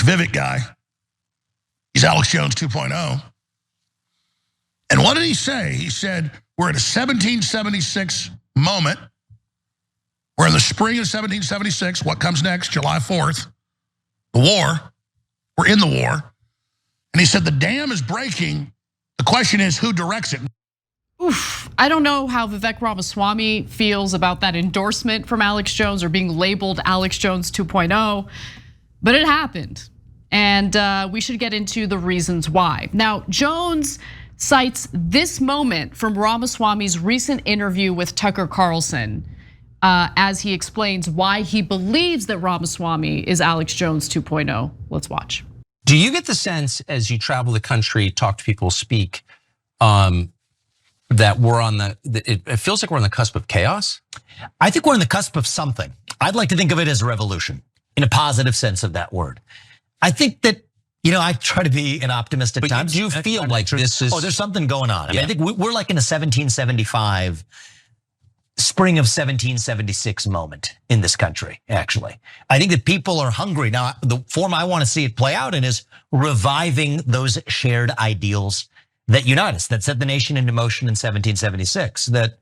Vivek guy. He's Alex Jones 2.0. And what did he say? He said, we're at a 1776 moment. We're in the spring of 1776. What comes next? July 4th. The war. We're in the war. And he said the dam is breaking. The question is, who directs it? Oof, I don't know how Vivek Ramaswamy feels about that endorsement from Alex Jones or being labeled Alex Jones 2.0, but it happened. And we should get into the reasons why. Now, Jones cites this moment from Ramaswamy's recent interview with Tucker Carlson as he explains why he believes that Ramaswamy is Alex Jones 2.0. Let's watch. Do you get the sense as you travel the country, talk to people, speak, that we're on it feels like we're on the cusp of chaos? I think we're on the cusp of something. I'd like to think of it as a revolution in a positive sense of that word. I think that, I try to be an optimist at times. Do you feel like this is? Oh, there's something going on. I mean, I think we're like in a 1775, spring of 1776 moment in this country, actually. I think that people are hungry. Now, the form I want to see it play out in is reviving those shared ideals that unite us, that set the nation into motion in 1776, that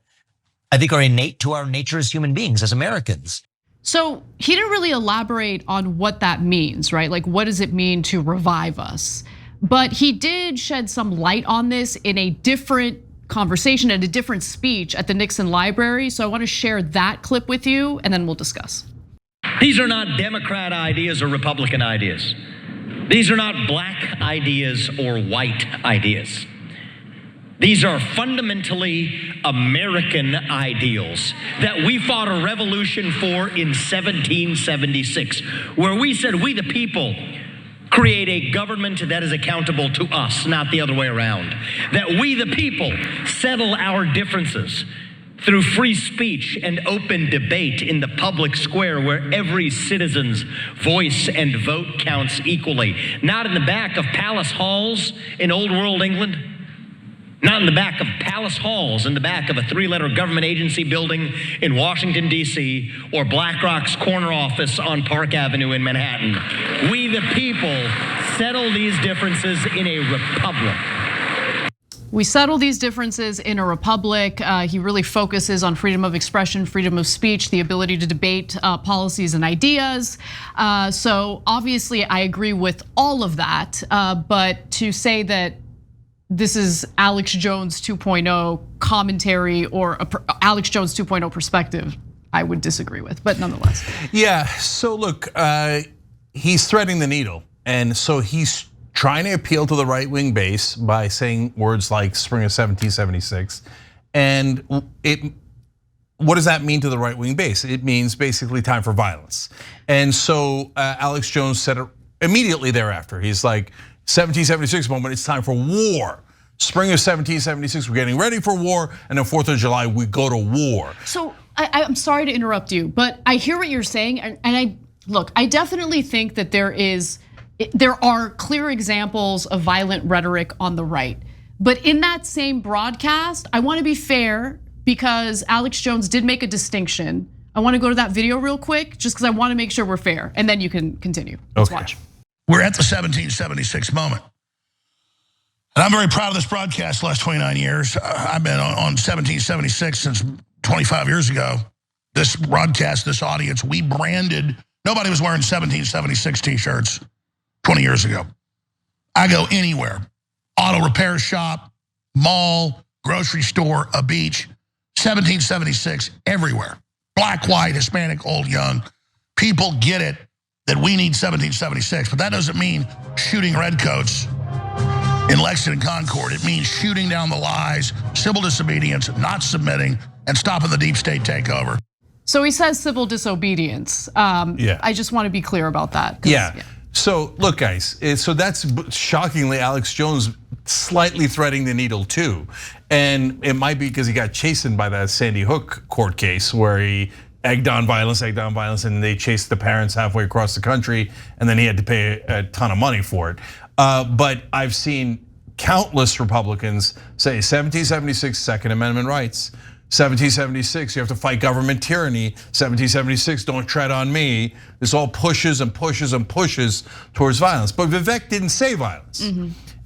I think are innate to our nature as human beings, as Americans. So he didn't really elaborate on what that means, right? Like, what does it mean to revive us? But he did shed some light on this in a different conversation and a different speech at the Nixon Library. So I want to share that clip with you and then we'll discuss. These are not Democrat ideas or Republican ideas. These are not black ideas or white ideas. These are fundamentally American ideals that we fought a revolution for in 1776, where we said we the people create a government that is accountable to us, not the other way around. That we the people settle our differences through free speech and open debate in the public square where every citizen's voice and vote counts equally. Not in the back of palace halls in Old World England. Not in the back of palace halls, in the back of a 3-letter government agency building in Washington, D.C., or BlackRock's corner office on Park Avenue in Manhattan. We the people settle these differences in a republic. We settle these differences in a republic. He really focuses on freedom of expression, freedom of speech, the ability to debate policies and ideas. So obviously I agree with all of that, but to say that this is Alex Jones 2.0 commentary or Alex Jones 2.0 perspective, I would disagree with, but nonetheless. Yeah, so look, he's threading the needle. And so he's trying to appeal to the right-wing base by saying words like spring of 1776. And what does that mean to the right-wing base? It means basically time for violence. And so Alex Jones said it immediately thereafter. He's like, 1776 moment, it's time for war. Spring of 1776, we're getting ready for war, and then 4th of July, we go to war. So I'm sorry to interrupt you, but I hear what you're saying, and I definitely think that there are clear examples of violent rhetoric on the right. But in that same broadcast, I want to be fair because Alex Jones did make a distinction. I want to go to that video real quick, just because I want to make sure we're fair, and then you can continue. Let's watch. We're at the 1776 moment. And I'm very proud of this broadcast the last 29 years. I've been on 1776 since 25 years ago. This broadcast, this audience, we branded, nobody was wearing 1776 t-shirts 20 years ago. I go anywhere, auto repair shop, mall, grocery store, a beach, 1776 everywhere. Black, white, Hispanic, old, young. People get it that we need 1776, but that doesn't mean shooting redcoats in Lexington and Concord. It means shooting down the lies, civil disobedience, not submitting, and stopping the deep state takeover. So he says civil disobedience. I just want to be clear about that. Yeah. So look, guys, so that's shockingly Alex Jones slightly threading the needle too. And it might be because he got chastened by that Sandy Hook court case where he egged on violence, and they chased the parents halfway across the country, and then he had to pay a ton of money for it. But I've seen countless Republicans say 1776 Second Amendment rights, 1776, you have to fight government tyranny. 1776, don't tread on me. This all pushes and pushes and pushes towards violence. But Vivek didn't say violence.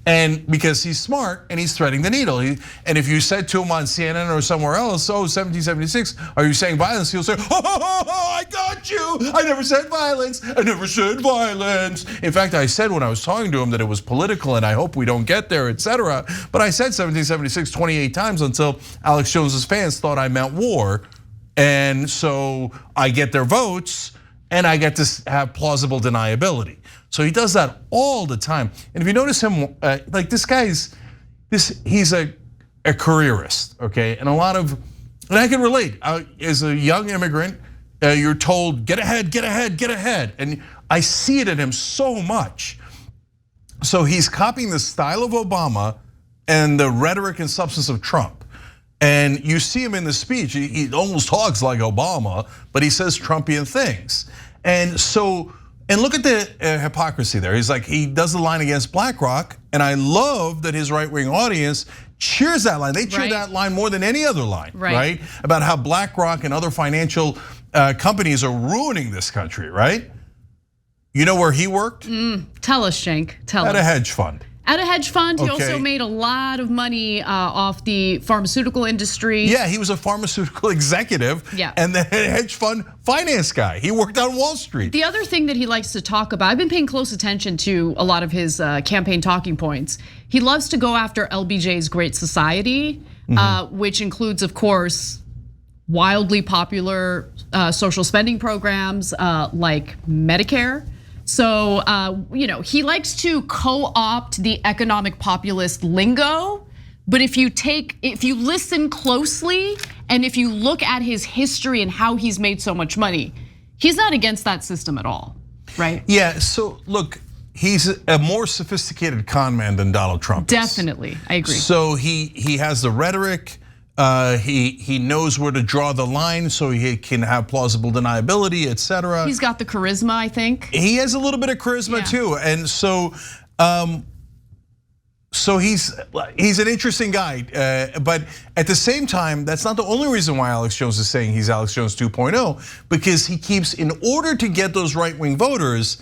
And because he's smart and he's threading the needle. And if you said to him on CNN or somewhere else, 1776, are you saying violence? He'll say, I got you. I never said violence. I never said violence. In fact, I said when I was talking to him that it was political and I hope we don't get there, etc. But I said 1776 28 times until Alex Jones's fans thought I meant war. And so I get their votes and I get to have plausible deniability. So he does that all the time. And if you notice him, like this guy's, he's a careerist, okay? And I can relate. As a young immigrant, you're told, get ahead, get ahead, get ahead. And I see it in him so much. So he's copying the style of Obama and the rhetoric and substance of Trump. And you see him in the speech, he almost talks like Obama, but he says Trumpian things. And look at the hypocrisy there. He's like, he does the line against BlackRock, and I love that his right-wing audience cheers that line. They cheer that line more than any other line, right? About how BlackRock and other financial companies are ruining this country, right? You know where he worked? Tell us, Cenk, tell us. At a hedge fund. At a hedge fund, he also made a lot of money off the pharmaceutical industry. Yeah, he was a pharmaceutical executive and the hedge fund finance guy. He worked on Wall Street. The other thing that he likes to talk about, I've been paying close attention to a lot of his campaign talking points. He loves to go after LBJ's Great Society, which includes, of course, wildly popular social spending programs like Medicare. So, he likes to co-opt the economic populist lingo, but if you listen closely and if you look at his history and how he's made so much money, he's not against that system at all, right? Yeah, so look, he's a more sophisticated con man than Donald Trump is. Definitely, I agree. So he has the rhetoric, he knows where to draw the line so he can have plausible deniability, etc. He's got the charisma, I think. He has a little bit of charisma too, and so he's an interesting guy. But at the same time, that's not the only reason why Alex Jones is saying he's Alex Jones 2.0, because he keeps, in order to get those right-wing voters,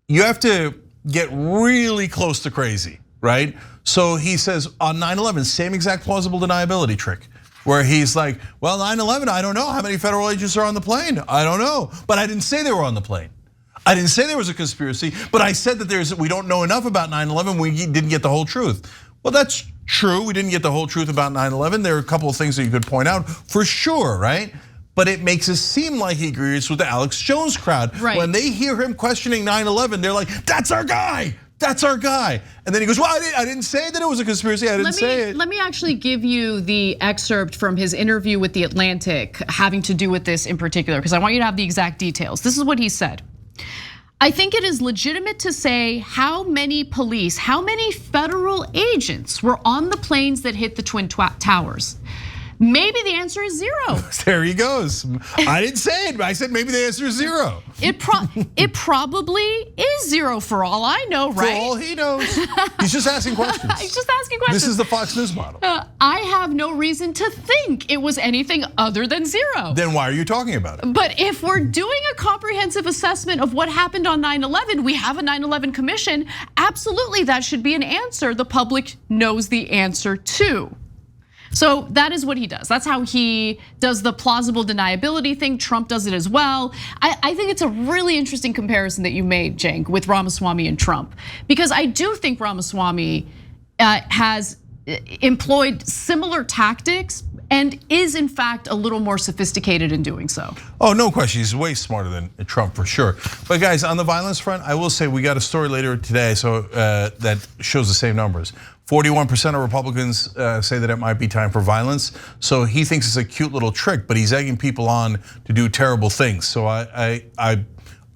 you have to get really close to crazy, right? So he says on 9/11, same exact plausible deniability trick, where he's like, well, 9/11, I don't know how many federal agents are on the plane. I don't know, but I didn't say they were on the plane. I didn't say there was a conspiracy, but I said that we don't know enough about 9/11, we didn't get the whole truth. Well, that's true, we didn't get the whole truth about 9/11. There are a couple of things that you could point out for sure, right? But it makes it seem like he agrees with the Alex Jones crowd. Right. When they hear him questioning 9/11, they're like, that's our guy. That's our guy. And then he goes, well, I didn't say that it was a conspiracy. I didn't say it. Let me actually give you the excerpt from his interview with The Atlantic having to do with this in particular, because I want you to have the exact details. This is what he said. I think it is legitimate to say how many federal agents were on the planes that hit the Twin Towers. Maybe the answer is 0. There he goes. I didn't say it, but I said maybe the answer is 0. It probably is 0 for all I know, right? For all he knows. He's just asking questions. He's just asking questions. This is the Fox News model. I have no reason to think it was anything other than 0. Then why are you talking about it? But if we're doing a comprehensive assessment of what happened on 9/11, we have a 9/11 commission. Absolutely, that should be an answer the public knows the answer to. So that is what he does. That's how he does the plausible deniability thing. Trump does it as well. I think it's a really interesting comparison that you made, Cenk, with Ramaswamy and Trump, because I do think Ramaswamy has employed similar tactics and is in fact a little more sophisticated in doing so. Oh, no question, he's way smarter than Trump for sure. But guys, on the violence front, I will say we got a story later today that shows the same numbers. 41% of Republicans say that it might be time for violence. So he thinks it's a cute little trick, but he's egging people on to do terrible things. So I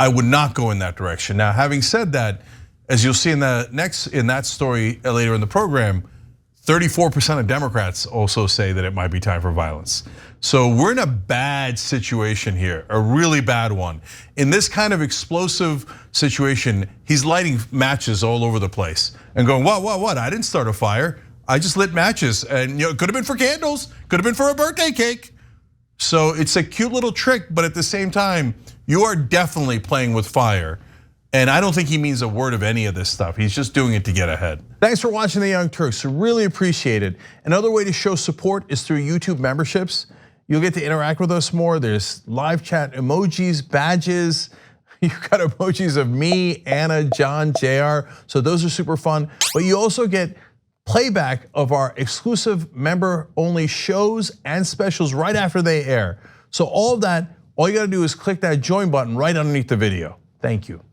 would not go in that direction. Now, having said that, as you'll see in that story later in the program, 34% of Democrats also say that it might be time for violence. So we're in a bad situation here, a really bad one. In this kind of explosive situation, he's lighting matches all over the place and going, what? I didn't start a fire. I just lit matches, and it could have been for candles, could have been for a birthday cake. So it's a cute little trick, but at the same time, you are definitely playing with fire. And I don't think he means a word of any of this stuff. He's just doing it to get ahead. Thanks for watching The Young Turks. Really appreciate it. Another way to show support is through YouTube memberships. You'll get to interact with us more. There's live chat emojis, badges. You've got emojis of me, Anna, John, JR. So those are super fun. But you also get playback of our exclusive member-only shows and specials right after they air. So all of that, all you gotta do is click that join button right underneath the video. Thank you.